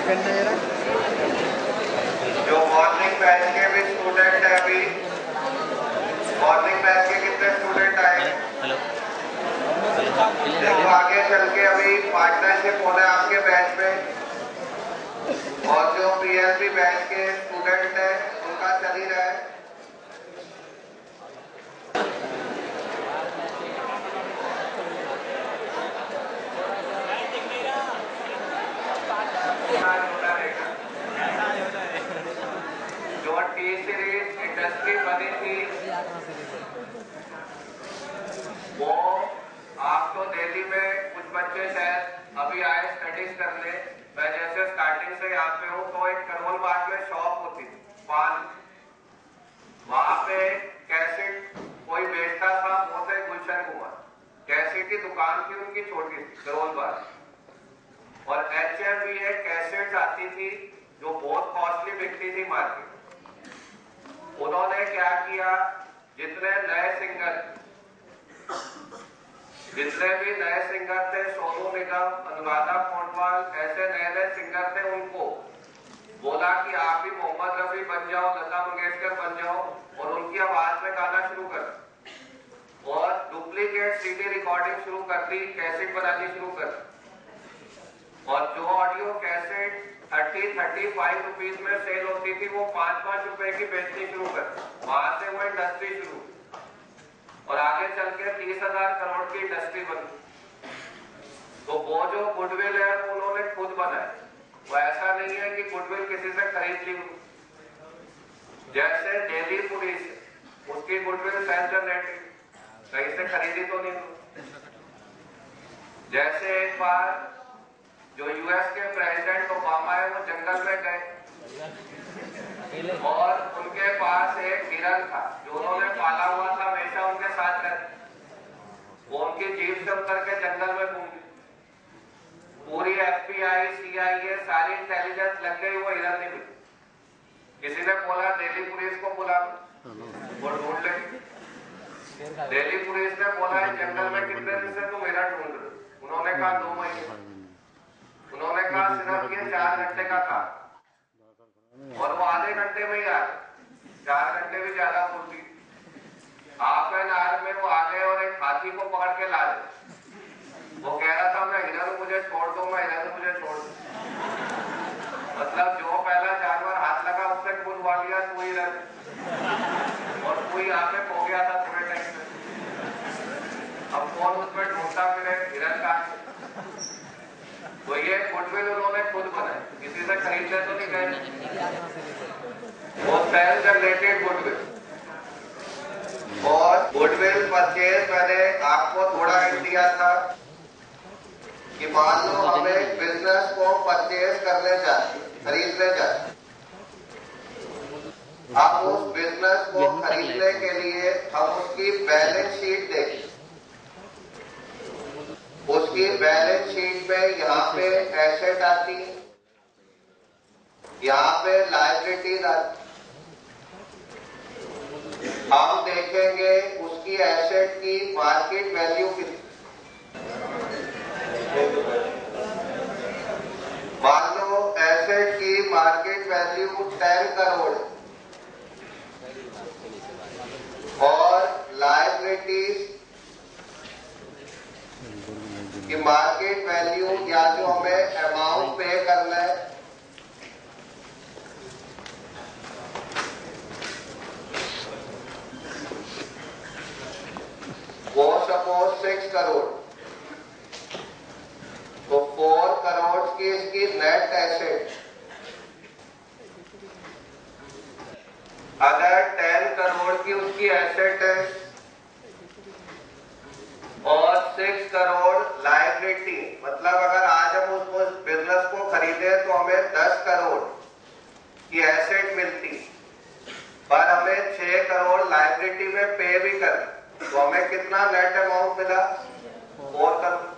जो morning batch के भी स्टूडेंट है, अभी मॉर्निंग बैच के कितने स्टूडेंट आए? देखो आगे चल के अभी पार्टनरशिप होना है आपके बैच में, और जो पीएसबी बैच के स्टूडेंट है उनका चल ही रहा है। जो टी सीरीज इंडस्ट्री बनी थी वो आप तो दिल्ली में कुछ बच्चे शायद अभी आए स्टडीज करने। मैं जैसे स्टार्टिंग से यहाँ पे हूँ तो एक करोल बाग में शॉप होती थी पान, वहां पे कैसेट कोई बेचता था, वो थे गुलशन कुमार। कैसेट की दुकान थी उनकी छोटी सी करोल बाग, और HMV कैसेट आती थी जो बहुत कॉस्टली बिकती थी मार्केट। उन्होंने क्या किया, जितने भी नए सिंगर थे, सोनू निगम, अनुराधा पौडवाल, ऐसे नए नए सिंगर थे, उनको बोला कि आप भी मोहम्मद रफी बन जाओ, लता मंगेशकर बन जाओ, और उनकी आवाज में गाना शुरू कर। और डुप्लीकेट CD रिकॉर्डिंग शुरू कर दी, कैसेट बनानी शुरू कर। और जो ऑडियो कैसेट 30-35 रुपीज में सेल होती थी, वो 5-5 रुपए की बेचनी शुरू कर। वहां से वो इंडस्ट्री शुरू, और आगे चल के 30,000 करोड़ की इंडस्ट्री बनी। तो वो जो गुडविल है वो उन्होंने खुद बनाया, वो ऐसा नहीं है कि गुडविल किसी से खरीद ली। जैसे दिल्ली पुलिस, उसकी गुडविल सेल्फ जनरेटेड, कहीं से खरीदी तो नहीं। जैसे एक बार जो US के प्रेसिडेंट ओबामा है वो जंगल में गए, और उनके पास एक हिरन था जो उन्होंने पाला हुआ था, हमेशा उनके साथ रहता। वो उनकी जीप से उतर के जंगल में घूमी, पूरी FBI CIA सारी इंटेलिजेंस लग गई, वो हिरन नहीं मिली। किसी ने बोला दिल्ली पुलिस को बुला, वो ढूंढ लेगी। दिल्ली पुलिस ने बोला जंगल में कितने दिन से तुम हिरन ढूंढ रहे? उन्होंने कहा 2 महीने। उन्होंने कहा सिर्फ ये 4 घंटे का काम, और वो आधे घंटे में ही आ गए। 4 घंटे भी ज्यादा होती। हाफ एन आवर में वो आ गए और एक हाथी को पकड़ के ला दे। वो कह रहा था मैं हिरन, मुझे छोड़ दो, मैं हिरन, मुझे छोड़ दो। मतलब जो पहला जानवर हाथ लगा उससे बुलवा लिया, तू हिरन, और तू ही यहाँ पे खो गया था थोड़े टाइम में। अब कौन उसमें ढूंढता फिरे हिरन का? तो ये गुडविल उन्होंने खुद बनाई, किसी से खरीदने तो नहीं गए। वो सेल्फ जनरेटेड गुडविल। और गुडविल परचेज मैंने आपको थोड़ा हिंट दिया था कि मान लो हमें बिजनेस को परचेज करने जाते, खरीदने जाते। अब उस बिजनेस को खरीदने के लिए हम उसकी बैलेंस शीट देखें। उसकी बैलेंस शीट में यहाँ पे एसेट आती है, यहाँ पे लायबिलिटीज आती। हम देखेंगे उसकी एसेट की मार्केट वैल्यू कितनी। मान लो एसेट की मार्केट वैल्यू 10 करोड़ और लायबिलिटीज कि मार्केट वैल्यू या जो हमें अमाउंट पे करना है वो सपोज 6 करोड़, तो 4 करोड़ की इसकी नेट एसेट। अगर 10 करोड़ की उसकी एसेट है और 6 करोड़ लायबिलिटी, मतलब अगर आज हम उस बिजनेस को खरीदे तो हमें 10 करोड़ की एसेट मिलती, पर हमें 6 करोड़ लायबिलिटी में पे भी कर, तो हमें कितना नेट अमाउंट मिला? 4 करोड़।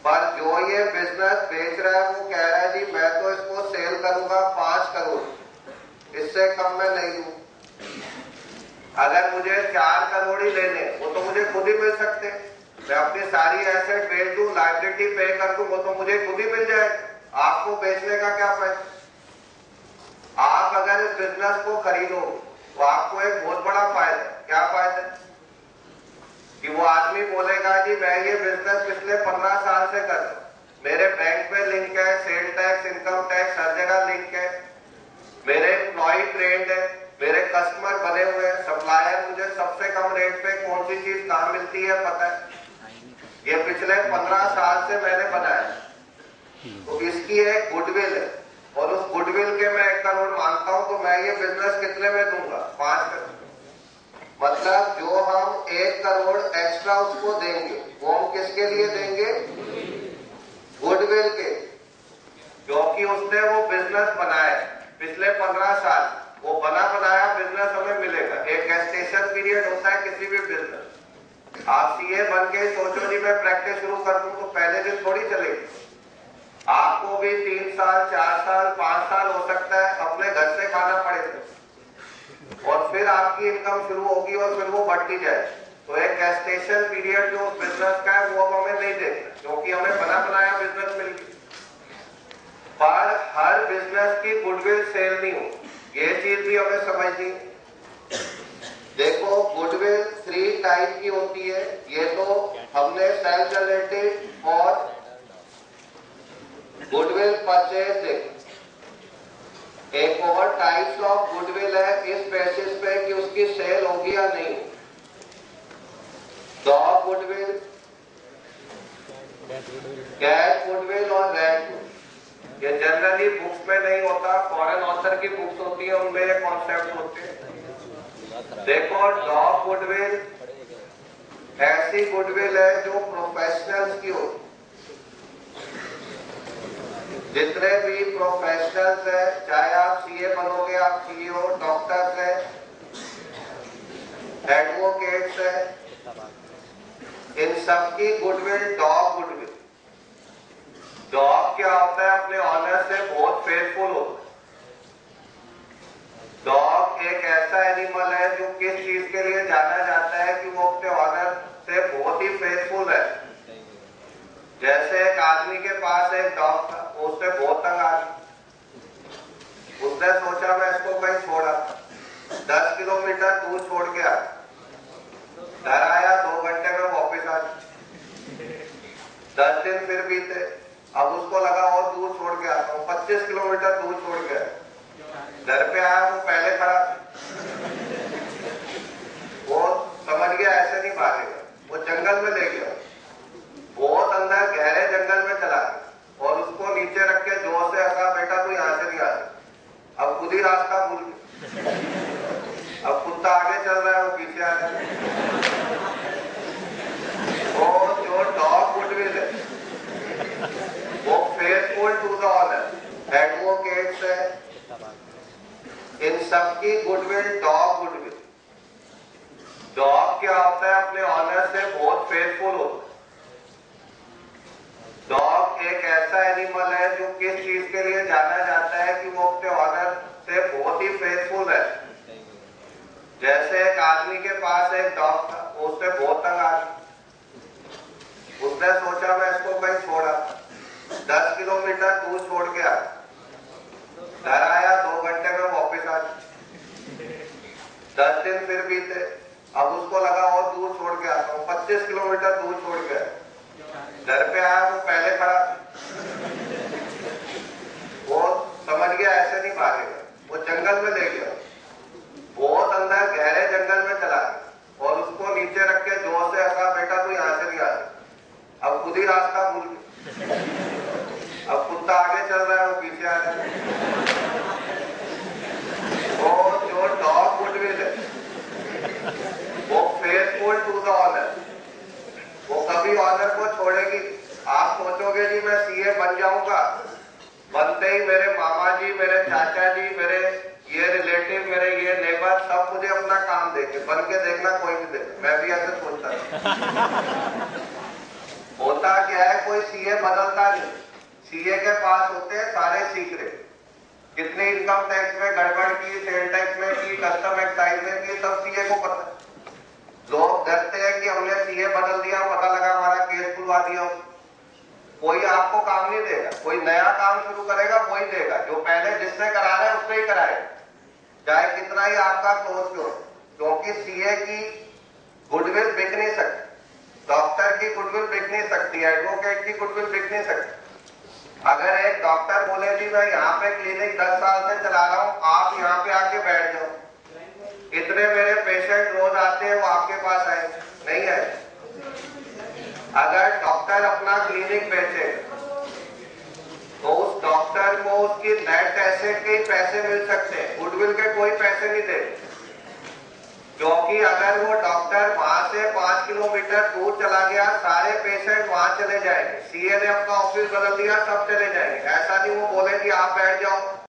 पर जो ये बिजनेस बेच रहा है वो कह रहा है जी मैं तो इसको सेल करूंगा 5 करोड़, इससे कम मैं नहीं दूं। अगर मुझे 4 करोड़ ही लेने, वो तो मुझे खुद ही मिल सकते। मैं अपनी सारी एसेट बेच दूं, लायबिलिटी पे कर दूं, वो तो मुझे खुद ही मिल जाए। आपको बेचने का क्या फायदा। आप अगर इस बिजनेस को खरीदो तो आपको एक बहुत बड़ा फायदा, क्या फायदा कि वो आदमी बोलेगा जी मैं ये बिजनेस पिछले 15 साल से कर रहा हूं, मेरे बैंक में लिंक है, सेल टैक्स, इनकम टैक्स हर जगह लिंक है, मेरे एम्प्लॉय ट्रेंड है, मेरे कस्टमर बने हुए हैं, सप्लायर मुझे सबसे कम रेट पे कौन सी चीज कहां मिलती है पता है। ये पिछले 15 साल से मैंने बनाया, तो इसकी एक गुडविल है और उस गुडविल के मैं 1 करोड़ मांगता हूं, तो मैं ये बिजनेस कितने में दूंगा, 5 करोड़। मतलब जो हम 1 करोड़ एक्स्ट्रा उसको देंगे वो हम किसके लिए देंगे, गुडविल के, क्योंकि उसने वो बिजनेस बनाया पिछले 15 साल, वो बना बनाया बिजनेस हमें मिलेगा। एक गेस्टेशन पीरियड होता है किसी भी बिजनेस। आप सीए बन के सोचो जी मैं प्रैक्टिस शुरू कर दूं तो पहले दिन थोड़ी चलेगी, आपको भी 3 साल 4 साल 5 साल हो सकता है अपने घर से खाना पड़ेगा और फिर आपकी इनकम शुरू होगी और फिर वो बढ़ती जाए। तो एक गेस्टेशन पीरियड जो बिजनेस का है वो अब हमें नहीं देखना, क्योंकि हमें बना बनाया बिजनेस मिल गया। पर हर बिजनेस की गुडविल सेल नहीं हो, ये चीज भी हमें समझनी। देखो गुडविल 3 टाइप की होती है, ये तो हमने सेल्फ जनरेटेड और गुडविल परचेज देखा। एक और टाइप्स ऑफ गुडविल है इस बेसिस पे कि उसकी सेल होगी या नहीं। डॉग गुडविल, कैट गुडविल और रैट गुडविल। ये जनरली बुक्स में नहीं होता, फॉरेन ऑथर की बुक्स होती है उनमें ये कॉन्सेप्ट होते हैं। देखो डॉग गुडविल ऐसी गुडविल है जो प्रोफेशनल्स की होती, जितने भी प्रोफेशनल्स है, चाहे आप सीए बनोगे, आप सीईओ, डॉक्टर्स है, एडवोकेट्स है, इन सबकी गुडविल डॉग गुडविल। डॉग क्या होता है, अपने ऑनर से बहुत फेथफुल होता है। डॉग एक ऐसा एनिमल है जो किस चीज के लिए जाना जाता है कि वो अपने ऑनर से बहुत ही फेथफुल है। जैसे एक आदमी के पास एक डॉग था, उससे बहुत तंग आ गया, उसने सोचा मैं इसको कहीं छोड़ा, 10 किलोमीटर दूर छोड़ के आया, घर आया 2 घंटे में वापस आ गया। 10 दिन फिर बीते, अब उसको लगा और दूर छोड़ के आता हूँ, 25 किलोमीटर दूर छोड़ के आया, घर पे आया वो पहले खड़ा, वो समझ गया ऐसे नहीं भागेगा, वो जंगल में ले गया, बहुत अंदर गहरे जंगल में चला गया और उसको नीचे रख के जोर से हंसा, बेटा तू यहां से नहीं आ सकता। अब खुद ही रास्ता भूल गया, अब कुत्ता आगे चल रहा है वो पीछे आ गया। वो जो डॉग गुडविल है वो faithful to the honour, advocates है, इन सबकी गुडविल डॉग गुडविल। डॉग क्या होता है, अपने ऑनर से बहुत फेथफुल होता है। डॉग एक ऐसा एनिमल है जो किस चीज के लिए जाना जाता है कि वो अपने ऑनर से बहुत ही फेथफुल है। जैसे एक आदमी के पास एक डॉग था, उससे बहुत तंग आ गया, उसने सोचा मैं इसको कहीं छोड़ा, 10 किलोमीटर दूर छोड़ के आया, घर आया 2 घंटे में वापस आ गया। 10 दिन फिर बीते, अब उसको लगा और दूर छोड़ के आता हूँ, 25 किलोमीटर दूर छोड़ के आया, घर पे आया वो पहले खड़ा, वो समझ गया ऐसे नहीं भागेगा, वो जंगल में ले गया, बहुत अंदर गहरे जंगल में चला गया और उसको नीचे रख के जोर से हंसा, बेटा तू यहां से नहीं आ सकता। अब खुद ही रास्ता भूल गया, अब कुत्ता आगे चल रहा है वो पीछे आ गया। वो जो डॉग गुडविल है वो फेथफुल टू द ऑनर, वो कभी ऑनर को छोड़ेगी। आप सोचोगे जी मैं सीए बन जाऊंगा, बनते ही मेरे मामा जी, मेरे चाचा जी, मेरे ये रिलेटिव, मेरे ये नेबर सब मुझे अपना काम देंगे, बन के देखना कोई नहीं देगा। मैं भी ऐसे सोचता था। होता क्या है, कोई सीए बदलता नहीं, सीए के पास होते हैं सारे सीक्रेट, कितनी इनकम टैक्स में गड़बड़ की, सेल टैक्स में की, कस्टम एक्साइज में की, सब सीए को पता। लोग डरते हैं कि हमने सीए बदल दिया, पता लगा हमारा केस खुलवा दिया। कोई आपको काम नहीं देगा, कोई नया काम शुरू करेगा वही देगा, जो पहले जिससे करा रहे हैं उससे ही कराएगा, चाहे कितना ही आपका क्लोज क्यों, क्योंकि सीए की गुडविल बिक नहीं सकती, डॉक्टर की गुडविल बिक नहीं सकती, एडवोकेट की गुडविल बिक नहीं सकती। अगर एक डॉक्टर बोले जी मैं यहाँ पे क्लिनिक 10 साल से चला रहा हूँ, आप यहाँ पे आके बैठ जाओ, इतने मेरे पेशेंट रोज आते हैं, वो आपके पास आए नहीं आए। अगर डॉक्टर अपना क्लिनिक बेचे तो उस डॉक्टर को उसकी नेट एसेट के पैसे मिल सकते हैं, गुडविल के कोई पैसे नहीं दे, क्योंकि अगर वो डॉक्टर वहां से 5 किलोमीटर दूर चला गया, सारे पेशेंट वहां चले जाएंगे, सीए ने अपना ऑफिस बदल दिया, सब चले जाएंगे। ऐसा नहीं वो बोले कि आप बैठ जाओ,